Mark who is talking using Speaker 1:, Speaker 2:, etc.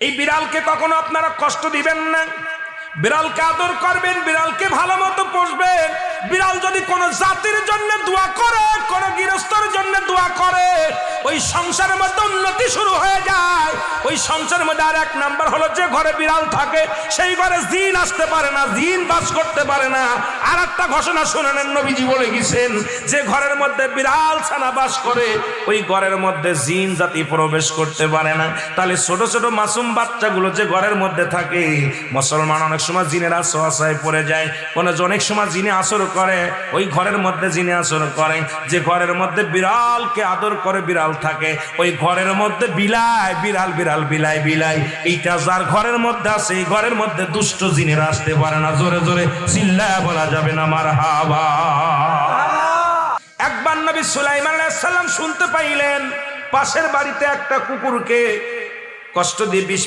Speaker 1: এই বিড়ালকে কখনো আপনারা কষ্ট দিবেন না, বিড়ালকে আদর করবেন, বিড়ালকে ভালো মতো পুষবেন। বিড়াল যদি কোনো জাতির জন্য দোয়া করে, কোনো গৃহস্থর জন্য দোয়া করে, ওই সংসারের মধ্যে উন্নতি শুরু হয়ে যায়। ওই সংসারের মধ্যে আর এক নাম্বার হলো, যে ঘরে বিড়াল থাকে সেই ঘরে জিন আসতে পারে না, জিন বাস করতে পারে না। আর একটা ঘোষণা শুনেন, নবীজি বলে গেছেন, যে ঘরের মধ্যে বিড়াল ছানা বাস করে ওই ঘরের মধ্যে জিন জাতি প্রবেশ করতে পারে না। তাহলে ছোট ছোট মাসুম বাচ্চাগুলো যে ঘরের মধ্যে থাকে, মুসলমান অনেক সময় জিনের আশ্রয় পড়ে যায়, অনেক সময় জিনে আসর করে, ওই ঘরের মধ্যে জিনে আসর করে। যে ঘরের মধ্যে বিড়ালকে আদর করে বিড়াল থাকে, ওই ঘরের মধ্যে বিলাই বিড়াল বিড়াল বিলাই বিলাই, এইটা যার ঘরের মধ্যে আছে এই ঘরের মধ্যে দুষ্ট জিনেরা আসতে পারে না। জোরে জোরে চিল্লায়া বলা যাবে না মারহাবা। একবার নবী সুলাইমান আলাইহিস সালাম শুনতে পাইলেন পাশের বাড়িতে একটা কুকুরকে কষ্ট দিয়ে বিষ